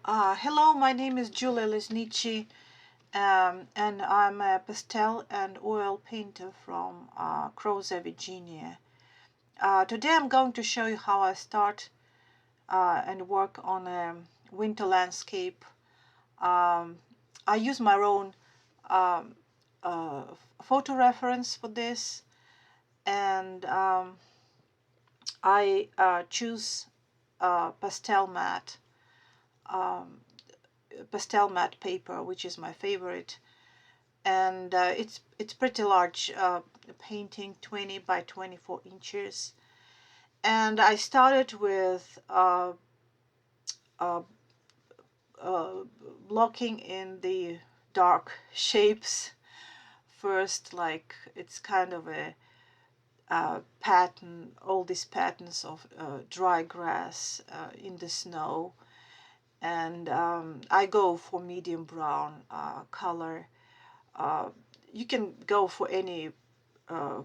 Hello, my name is Julia Lesnichy, and I'm a pastel and oil painter from Crozet, Virginia. Today I'm going to show you how I start and work on a winter landscape. I use my own um, photo reference for this, and I choose pastel matte. Um, Pastel matte paper, which is my favorite, and it's pretty large painting, 20 by 24 inches. And I started with uh, blocking in the dark shapes first, like it's kind of a pattern, all these patterns of dry grass in the snow. And I go for medium brown color. Uh, you can go for any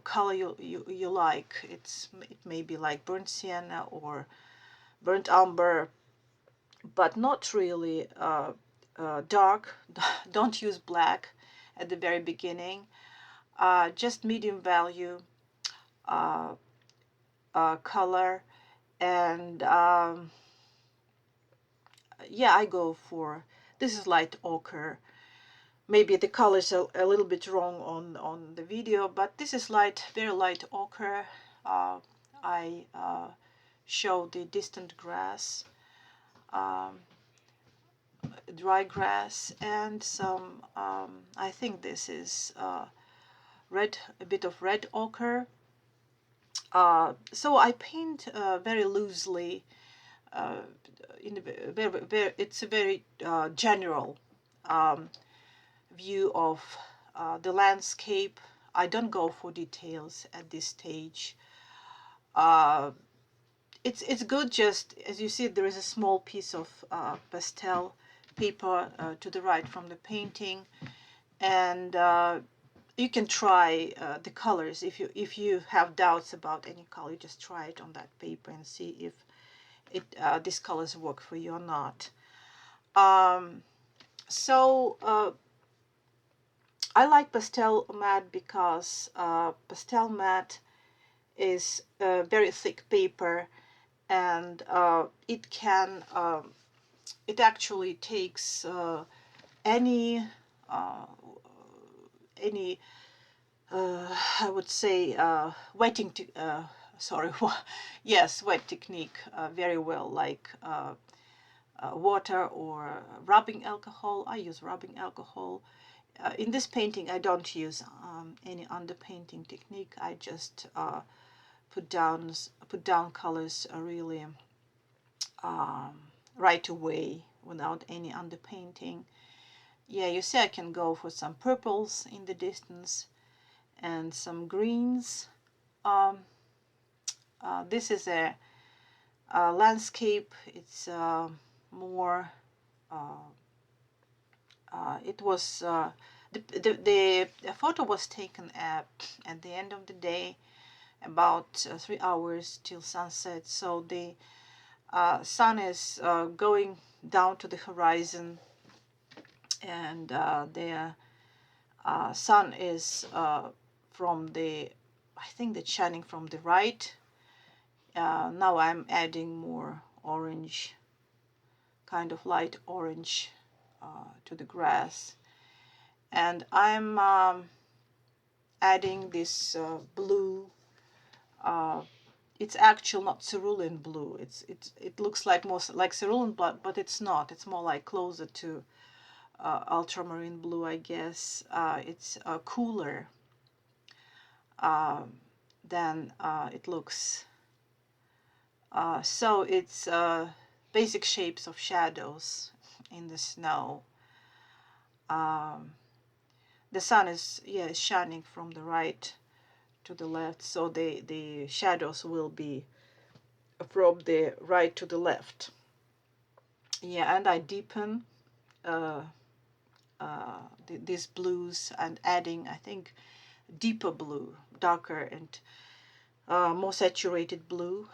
color you like. It may be like burnt sienna or burnt umber, but not really dark. Don't use black at the very beginning. Just medium value uh, color, and yeah, I go for this is light ochre. Maybe the color is a little bit wrong on the video, but this is light, very light ochre. I show the distant grass, um, dry grass, and some, I think this is red, a bit of red ochre. So I paint very loosely. Uh, it's a very general view of the landscape. I don't go for details at this stage. Uh, it's good, just as you see, there is a small piece of pastel paper to the right from the painting, and you can try the colors. If you have doubts about any color, you just try it on that paper and see if these colors work for you or not. So I like pastel matte because pastel matte is a very thick paper, and it actually takes any uh, any I would say wetting sorry yes, wet technique very well, like water or rubbing alcohol. I use rubbing alcohol. In this painting I don't use any underpainting technique. I just put down colors really um, right away without any underpainting. Yeah, you see I can go for some purples in the distance and some greens. Um, this is a landscape. It's more. It was the photo was taken at the end of the day, about 3 hours till sunset. So the sun is going down to the horizon, and the sun is from the, I think that's shining from the right. Now I'm adding more orange, kind of light orange to the grass, and I'm adding this blue. It's actually not cerulean blue. It looks like more like cerulean, but it's not. It's more like closer to ultramarine blue, I guess. It's cooler than it looks. So it's basic shapes of shadows in the snow. Um, the sun is, yeah, is shining from the right to the left, so the shadows will be from the right to the left. Yeah, and I deepen uh, these blues and adding, I think, deeper blue, darker and more saturated blue,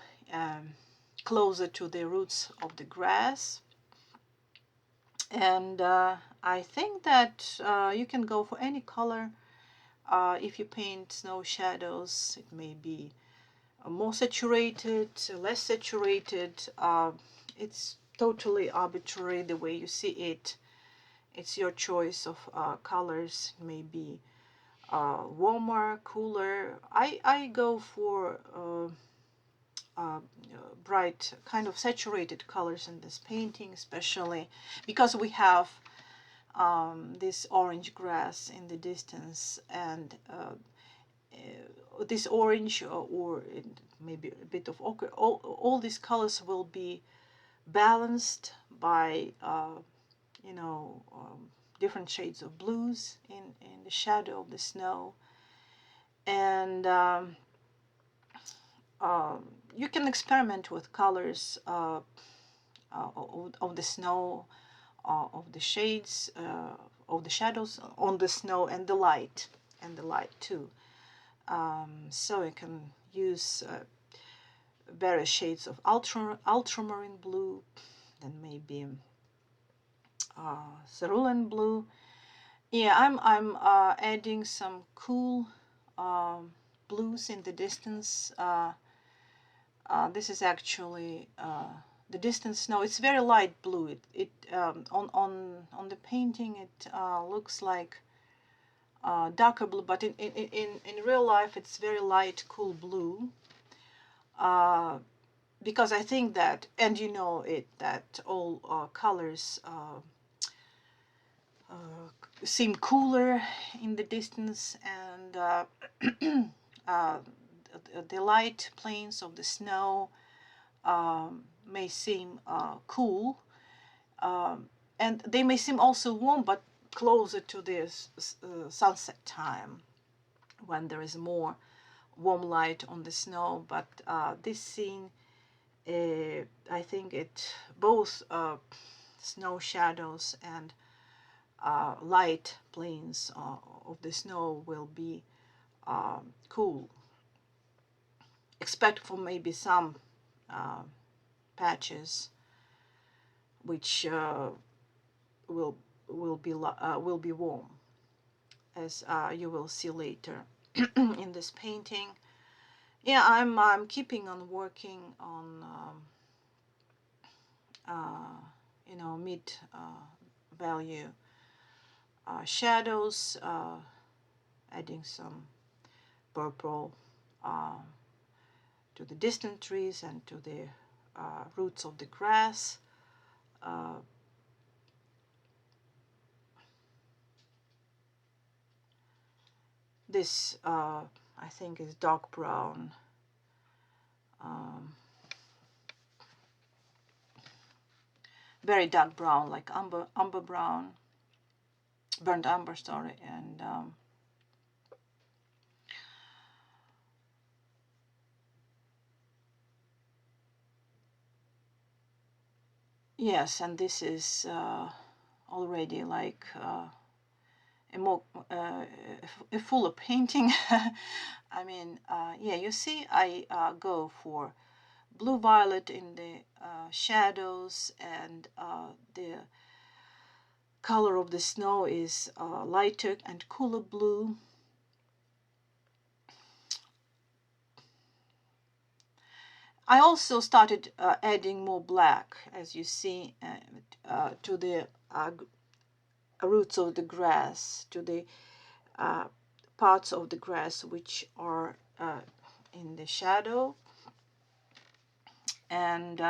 closer to the roots of the grass. And I think that you can go for any color. If you paint snow shadows, it may be more saturated, less saturated. It's totally arbitrary the way you see it. It's your choice of colors. It may be warmer, cooler. I go for uh, bright, kind of saturated colors in this painting, especially because we have this orange grass in the distance, and this orange or maybe a bit of ochre, all these colors will be balanced by you know different shades of blues in the shadow of the snow. And you can experiment with colors of the snow, of the shades, of the shadows on the snow, and the light too. So you can use various shades of ultramarine blue, then maybe cerulean blue. Yeah, I'm adding some cool blues in the distance. This is actually the distance snow. It's very light blue. It on the painting it looks like darker blue, but in real life it's very light, cool blue. Because I think that, and you know it, that all colors seem cooler in the distance, and uh, the light plains of the snow may seem cool, and they may seem also warm, but closer to this sunset time when there is more warm light on the snow. But this scene, I think it both snow shadows and light plains of the snow will be cool, except for maybe some uh, patches which will will be warm, as you will see later in this painting. Yeah, I'm keeping on working on you know, mid value shadows, adding some purple to the distant trees and to the roots of the grass. Uh, this I think is dark brown. Um, Very dark brown, like umber brown, burnt umber, sorry. And yes, and this is already like a more a fuller painting. I mean, yeah, you see, I go for blue violet in the shadows, and the color of the snow is lighter and cooler blue. I also started adding more black, as you see, to the roots of the grass, to the parts of the grass which are in the shadow. And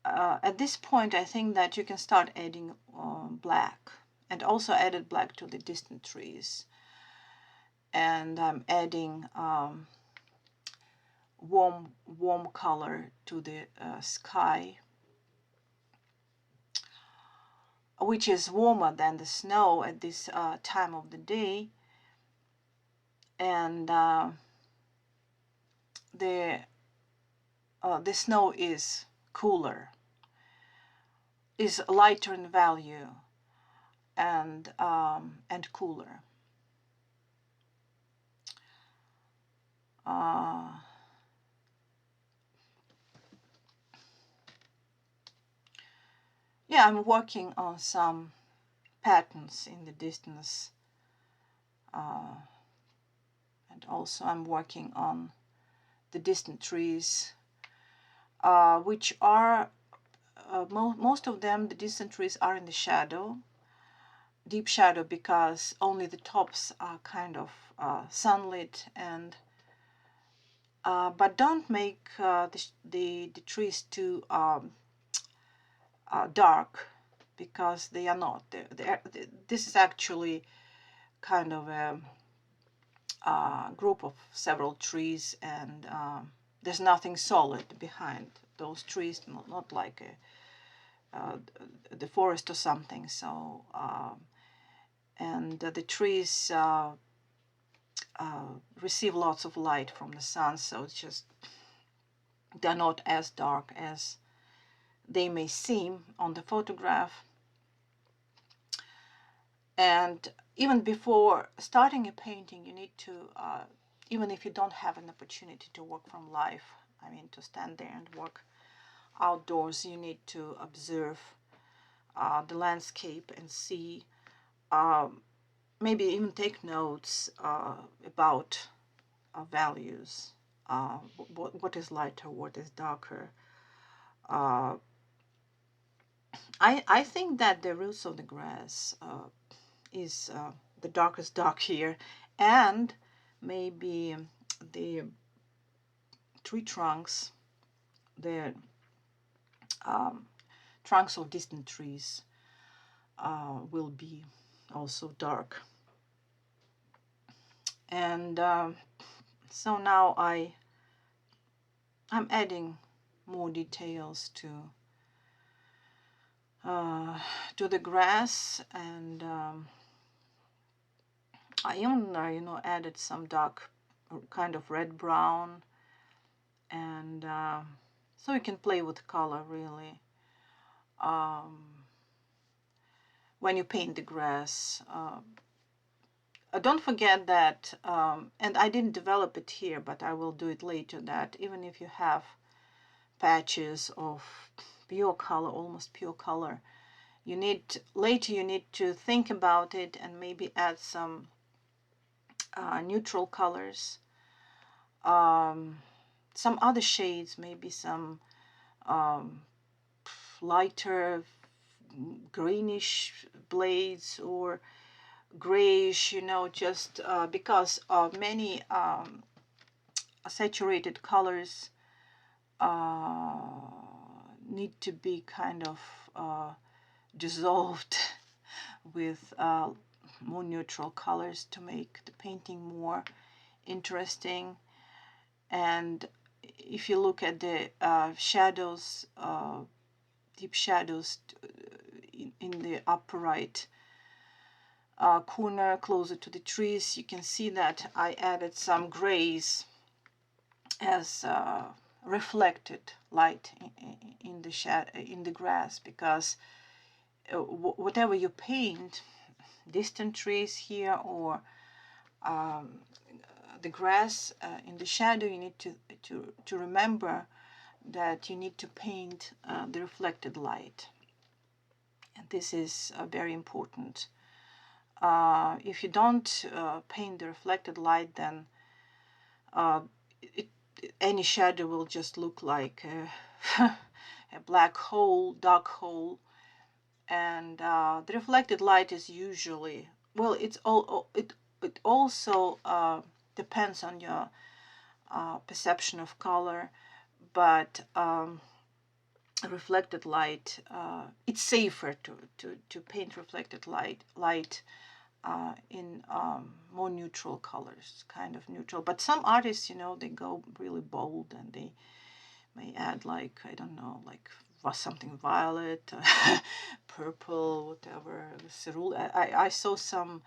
at this point, I think that you can start adding black, and also added black to the distant trees. And I'm adding warm color to the sky, which is warmer than the snow at this time of the day. And the snow is cooler, is lighter in value, and cooler. yeah, I'm working on some patterns in the distance, and also I'm working on the distant trees, which are most of them, the distant trees are in the shadow, deep shadow, because only the tops are kind of sunlit, and but don't make the trees too dark, because they are not. This is actually kind of a group of several trees, and there's nothing solid behind those trees, not like the forest or something. So and the trees receive lots of light from the sun, so it's just they're not as dark as they may seem on the photograph. And even before starting a painting, you need to, even if you don't have an opportunity to work from life, I mean to stand there and work outdoors, you need to observe the landscape and see, maybe even take notes about values, what is lighter, what is darker. I think that the roots of the grass is the darkest dark here, and maybe the tree trunks, the trunks of distant trees will be also dark. And so now I'm adding more details to the grass, and I even added some dark kind of red brown, and so you can play with color really when you paint the grass. Don't forget that, and I didn't develop it here, but I will do it later, that even if you have patches of pure color, almost pure color, you need to think about it and maybe add some neutral colors, some other shades, maybe some lighter greenish blades or grayish, just because many saturated colors need to be kind of dissolved with more neutral colors to make the painting more interesting. And if you look at the shadows, deep shadows in the upper right corner closer to the trees, you can see that I added some grays as reflected light in the grass, because whatever you paint, distant trees here or the grass in the shadow, you need to remember that you need to paint the reflected light, and this is very important. If you don't paint the reflected light, then any shadow will just look like a black hole, dark hole. And the reflected light is usually, well, it also depends on your perception of color, but reflected light, it's safer to paint reflected light in more neutral colors, kind of neutral. But some artists, they go really bold, and they may add, like, I don't know, like something violet, purple, whatever. I saw some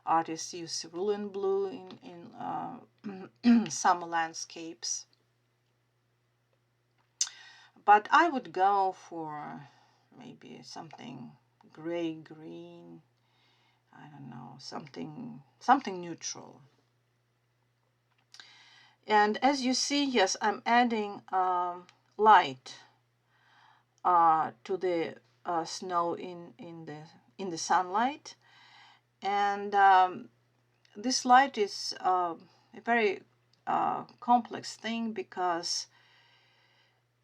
artists use cerulean blue in some landscapes. But I would go for maybe something gray, green, I don't know, something neutral. And as you see, yes, I'm adding light to the snow in the sunlight. And this light is a very complex thing, because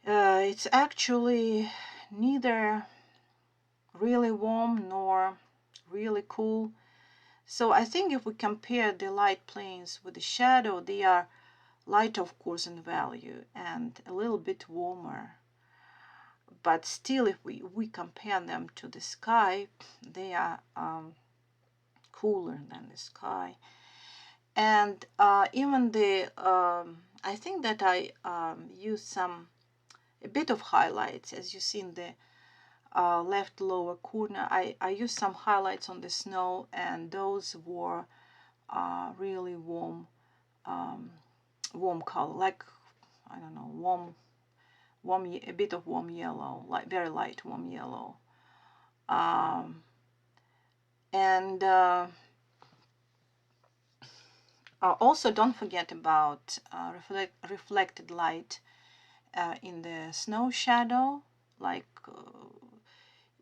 it's actually neither really warm nor really cool. So I think if we compare the light planes with the shadow, they are light, of course, in value and a little bit warmer. But still, if we compare them to the sky, they are cooler than the sky. And even I think that I used a bit of highlights, as you see in the left lower corner. I used some highlights on the snow, and those were really warm color, like, I don't know, a bit of warm yellow, like very light warm yellow. And also don't forget about reflected light in the snow shadow, like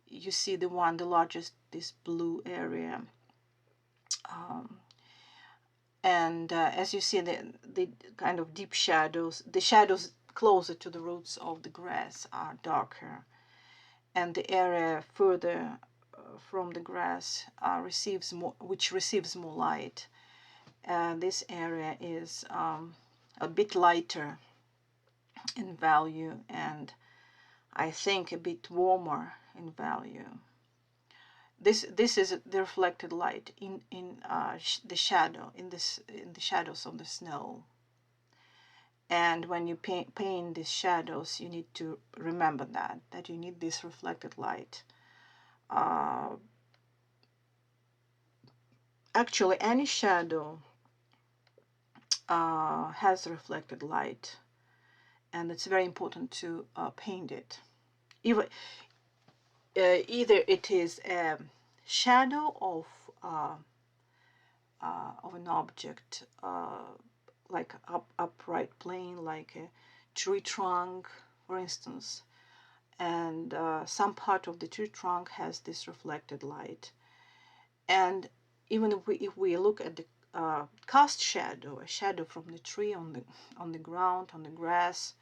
you see the largest, this blue area. And as you see, the kind of deep shadows, the shadows closer to the roots of the grass are darker, and the area further from the grass receives more light. This area is a bit lighter in value, and I think a bit warmer in value. This is the reflected light in the shadow, in the shadows of the snow. And when you paint these shadows, you need to remember that you need this reflected light. Actually, any shadow has reflected light, and it's very important to paint it. Either it is a shadow of an object, like upright plane, like a tree trunk, for instance, and some part of the tree trunk has this reflected light. And even if we look at the cast shadow, a shadow from the tree on the ground, on the grass,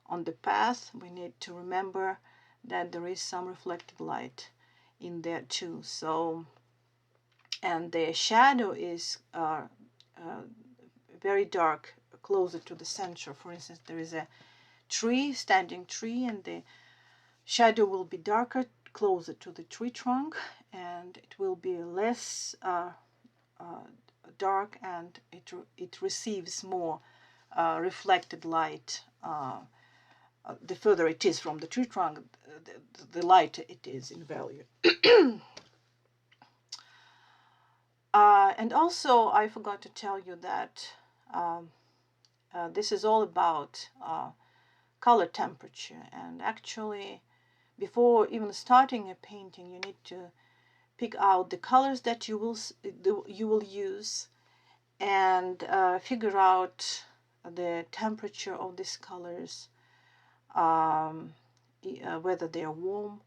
on the path, we need to remember that there is some reflected light in there too. So, and the shadow is very dark closer to the center. For instance, there is a standing tree, and the shadow will be darker closer to the tree trunk, and it will be less dark, and it receives more reflected light. The further it is from the tree trunk, the lighter it is in value. And also, I forgot to tell you that this is all about color temperature. And actually, before even starting a painting, you need to pick out the colors that you will use, and figure out the temperature of these colors, whether they are warm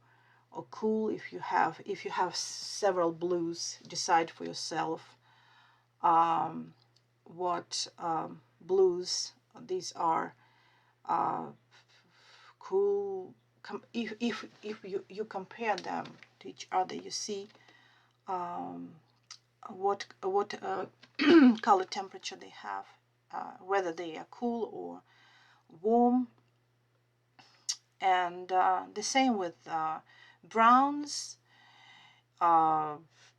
or cool. If you have several blues, decide for yourself what blues these are. Cool. If you compare them to each other, you see what color temperature they have, whether they are cool or warm. And the same with browns,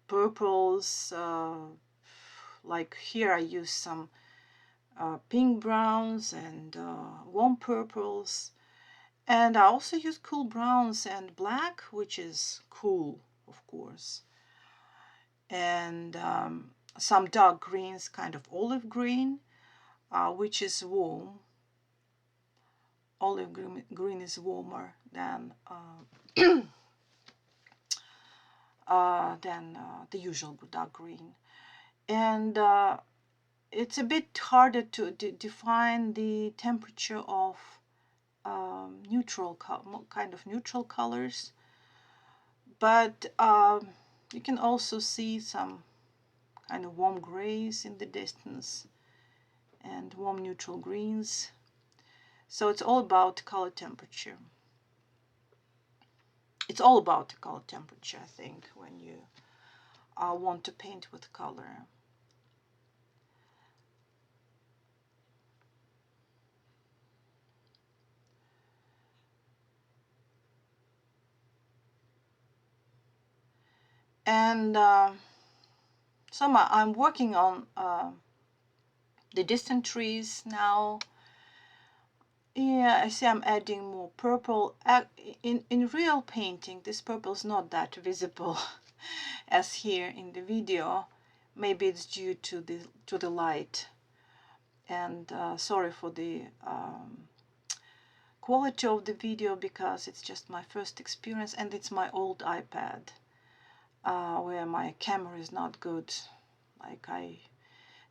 purples. Like here I use some pink browns and warm purples, and I also use cool browns and black, which is cool, of course, and some dark greens, kind of olive green, which is warm. Olive green is warmer than the usual dark green. And it's a bit harder to define the temperature of neutral colors. But you can also see some kind of warm grays in the distance and warm neutral greens. So it's all about color temperature. It's all about the color temperature, I think, when you want to paint with color. And so I'm working on the distant trees now. Yeah, I see I'm adding more purple. In real painting, this purple is not that visible as here in the video. Maybe it's due to the light. And sorry for the quality of the video, because it's just my first experience and it's my old iPad where my camera is not good. Like, I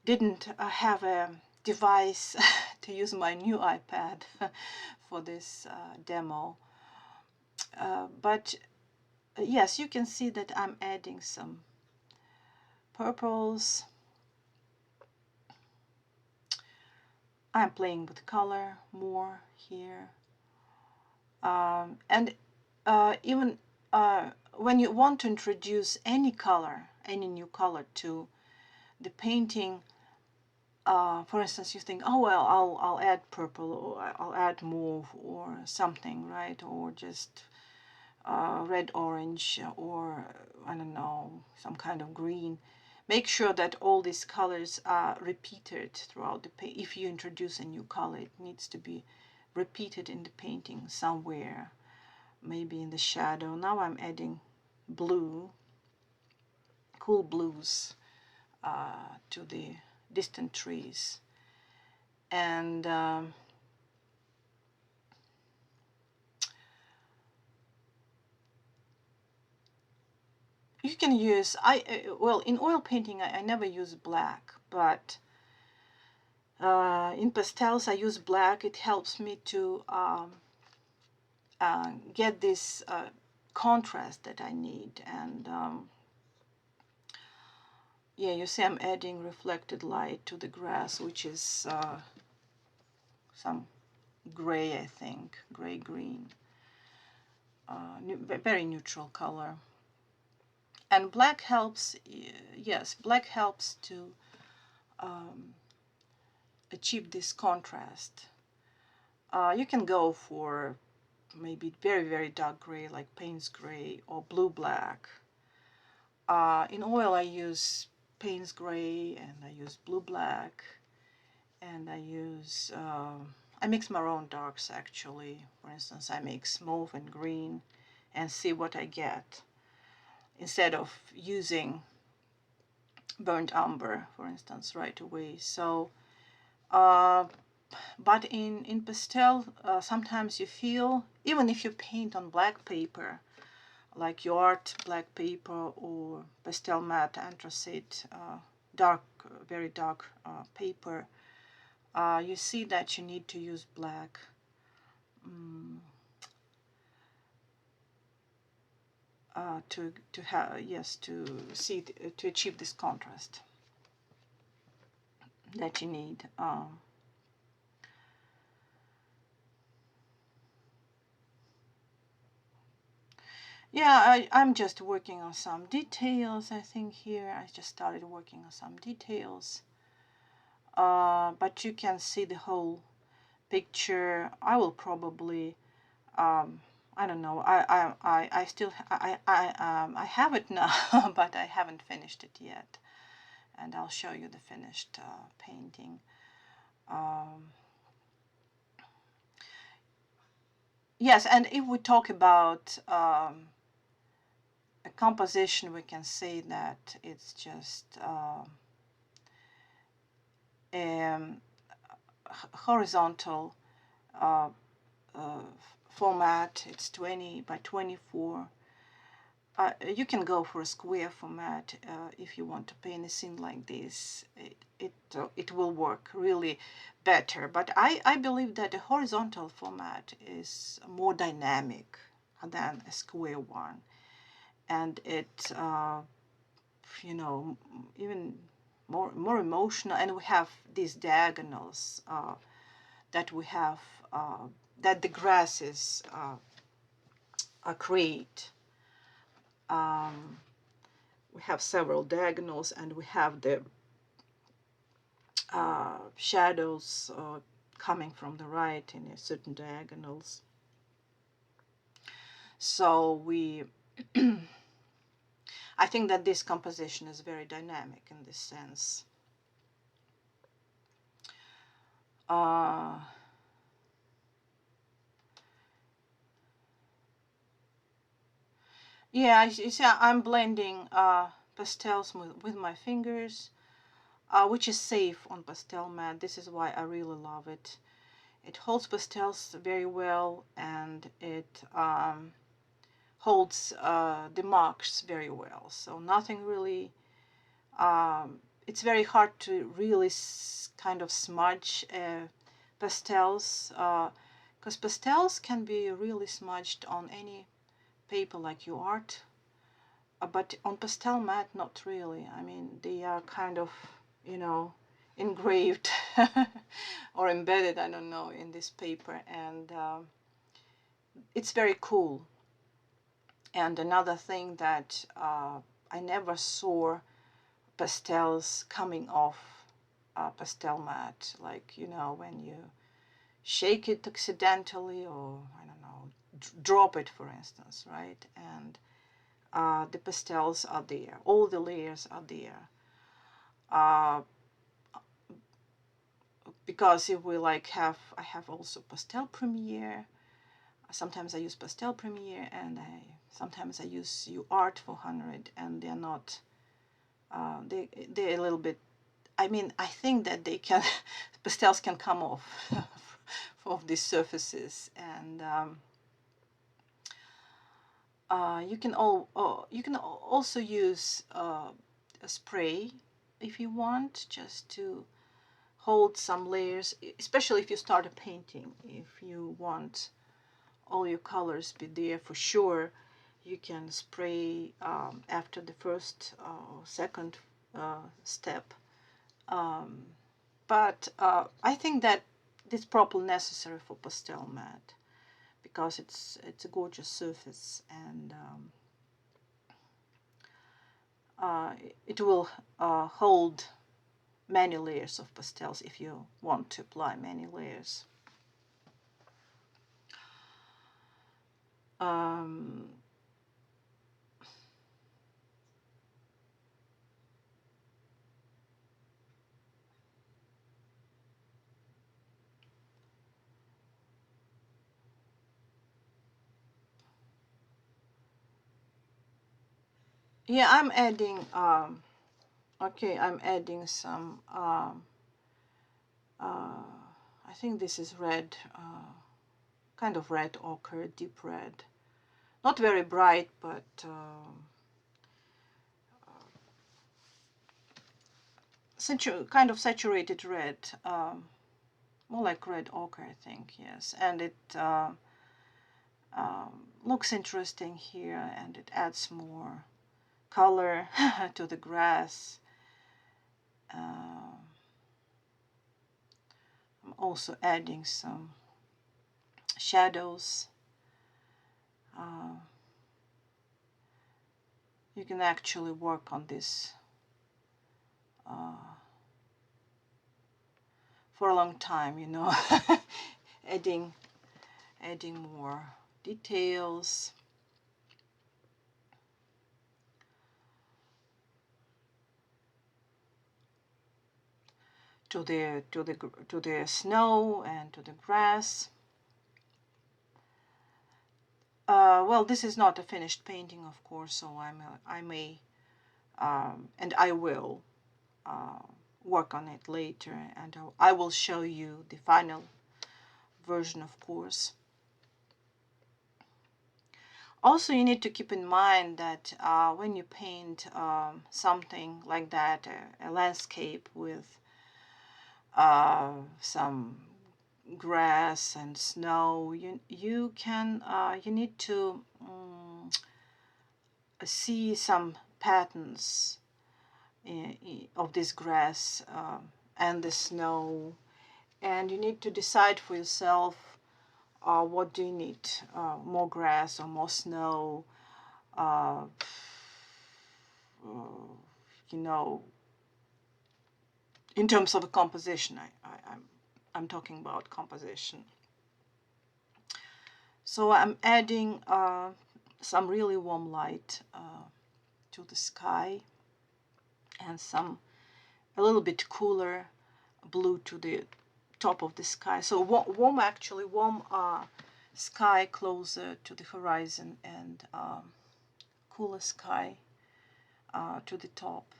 didn't have a device to use my new iPad for this demo. But yes, you can see that I'm adding some purples. I'm playing with color more here. And even when you want to introduce any color, any new color to the painting, for instance, you think, oh well, I'll add purple, or I'll add mauve or something, right? Or just red, orange, or I don't know, some kind of green. Make sure that all these colors are repeated throughout the paint. If you introduce a new color, it needs to be repeated in the painting somewhere, maybe in the shadow. Now I'm adding blue, cool blues to the distant trees. And you can use, well, in oil painting I never use black, but in pastels I use black. It helps me to get this contrast that I need. And yeah, you see I'm adding reflected light to the grass, which is some gray, I think, gray-green, very neutral color. And black helps, yes, black helps to achieve this contrast. You can go for maybe very dark gray, like Payne's gray, or blue-black. In oil I use Payne's gray, and I use blue-black, and I mix my own darks actually. For instance, I mix mauve and green and see what I get, instead of using burnt umber, for instance, right away. So but in pastel, sometimes you feel, even if you paint on black paper, like your art black paper or pastel matte anthracite, dark, very dark paper, you see that you need to use black. To have, yes, to see, to achieve this contrast that you need. Yeah, I'm just working on some details, I think here. I just started working on some details. But you can see the whole picture. I will probably, I don't know, I still, I have it now, but I haven't finished it yet. And I'll show you the finished painting. Yes, and if we talk about a composition, we can say that it's just horizontal format. It's 20 by 24. You can go for a square format if you want to paint a scene like this. It will work really better. But I believe that a horizontal format is more dynamic than a square one. and it you know, even more emotional. And we have these diagonals that we have that the grasses create. Um, we have several diagonals, and we have the shadows coming from the right in a certain diagonals. So we I think that this composition is very dynamic in this sense. Uh, yeah, you see, I'm blending pastels with my fingers, which is safe on pastel mat. This is why I really love it. It holds pastels very well, and it holds the marks very well. So nothing really, it's very hard to really kind of smudge pastels, because pastels can be really smudged on any paper like your art, but on pastel mat, not really. I mean, they are kind of, you know, engraved or embedded, I don't know, in this paper, and it's very cool. And another thing that I never saw pastels coming off pastel mat, like, you know, when you shake it accidentally, or I don't know, drop it, for instance, right? And the pastels are there, all the layers are there. Uh, because if we like I have also Pastel Premier. Sometimes I use Pastel Premier, and sometimes I use UArt 400, and they're not, they're a little bit, I mean, I think that they can, pastels can come off of these surfaces, and you can also use a spray if you want, just to hold some layers, especially if you start a painting. If you want all your colors be there for sure, you can spray after the first or second step. But I think that it's probably necessary for pastel mat, because it's a gorgeous surface, and it will hold many layers of pastels if you want to apply many layers. Um, yeah, I'm adding, okay, I'm adding some, I think this is red, kind of red ochre, deep red. Not very bright, but kind of saturated red, more like red ochre, I think, yes. And it looks interesting here, and it adds more color to the grass. I'm also adding some shadows. You can actually work on this for a long time, you know, adding more details. To the snow and to the grass. Well, this is not a finished painting, of course, so I may and I will work on it later, and I will show you the final version, of course. Also, you need to keep in mind that when you paint something like that, a landscape with some grass and snow, you need to see some patterns of this grass and the snow, and you need to decide for yourself what do you need, more grass or more snow, uh, you know, in terms of the composition. I'm talking about composition. So I'm adding some really warm light to the sky, and some a little bit cooler blue to the top of the sky. So warm, actually warm sky closer to the horizon, and cooler sky to the top.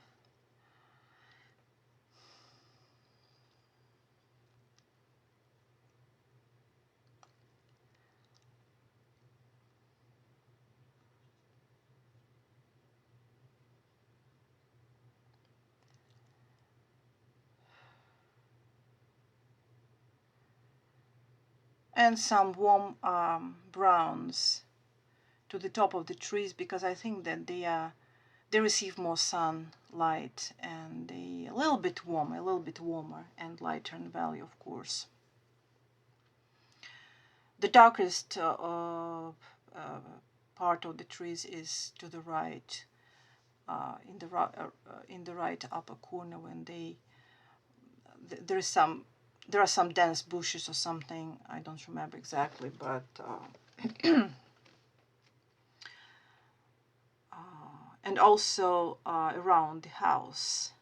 And some warm browns to the top of the trees, because I think that they receive more sunlight, and they a little bit warmer and lighter in value, of course. The darkest part of the trees is to the right, in the right upper corner. When there are some dense bushes or something. I don't remember exactly, but and also around the house,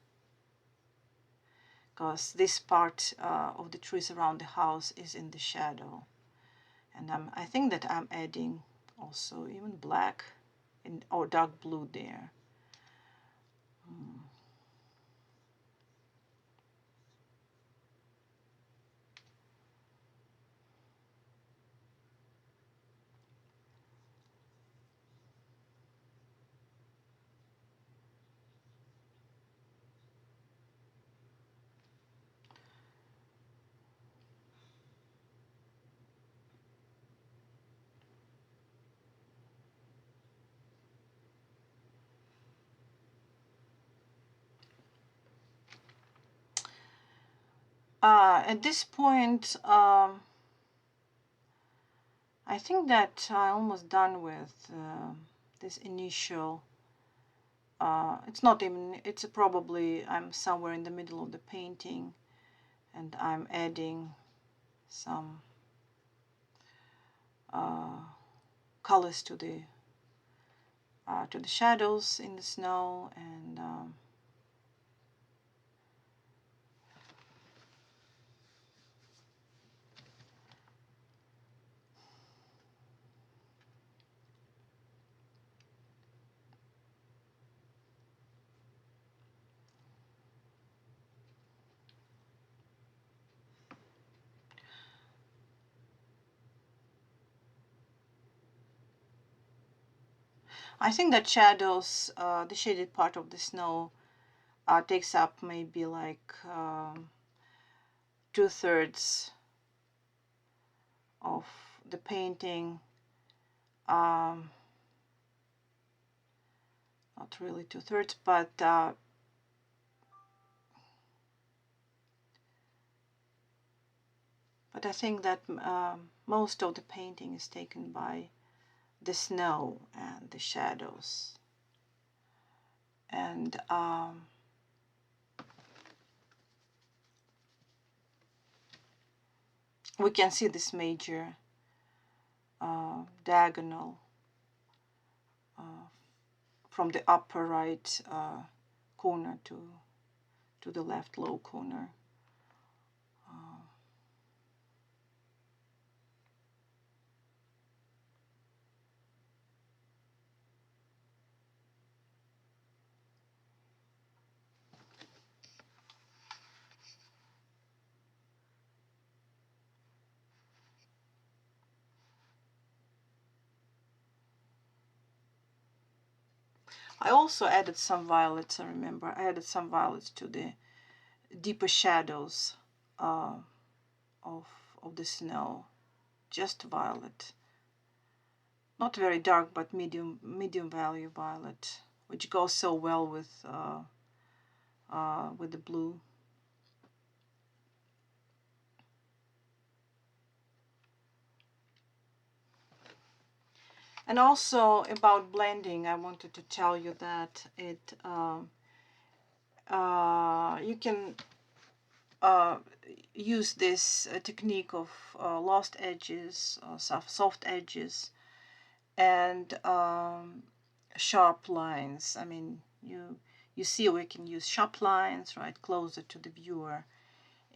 because this part of the trees around the house is in the shadow. And I think that I'm adding also even black or dark blue there. At this point, I think that I'm almost done with this initial. It's not even, it's probably, I'm somewhere in the middle of the painting, and I'm adding some colors to the shadows in the snow, and I think that shadows, the shaded part of the snow, takes up maybe like 2/3 of the painting. Not really 2/3, but I think that most of the painting is taken by the snow and the shadows. And we can see this major diagonal from the upper right corner to the left low corner. I also added some violets. I remember I added some violets to the deeper shadows of the snow, just violet. not very dark, but medium value violet, which goes so well with the blue. And also about blending, I wanted to tell you that you can use this technique of lost edges, soft edges, and sharp lines. I mean, you see we can use sharp lines right closer to the viewer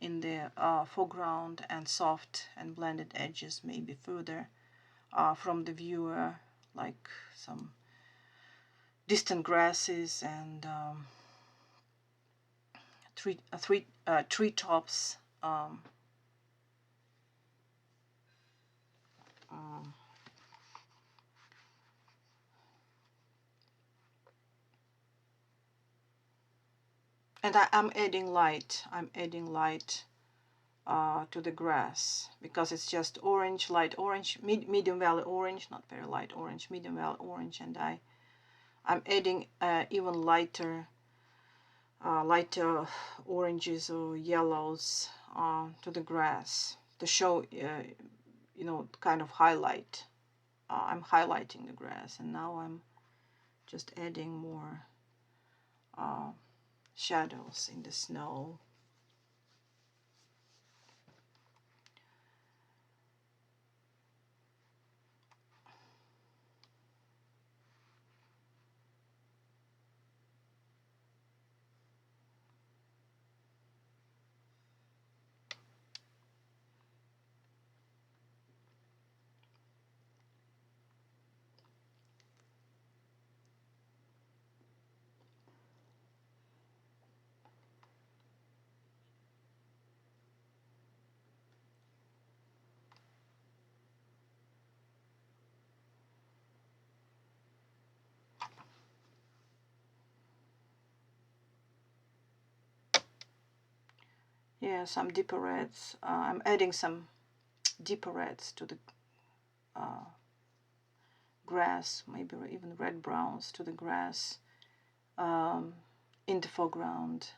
in the foreground, and soft and blended edges maybe further from the viewer, like some distant grasses and treetops. Um, and I'm adding light. I'm adding light to the grass because it's just orange, light orange, medium valley orange, not very light orange, medium valley orange, and I'm adding even lighter oranges or yellows to the grass to show kind of highlight. I'm highlighting the grass, and now I'm just adding more shadows in the snow. Yeah, some deeper reds. I'm adding some deeper reds to the uh, grass, maybe even red browns to the grass in the foreground.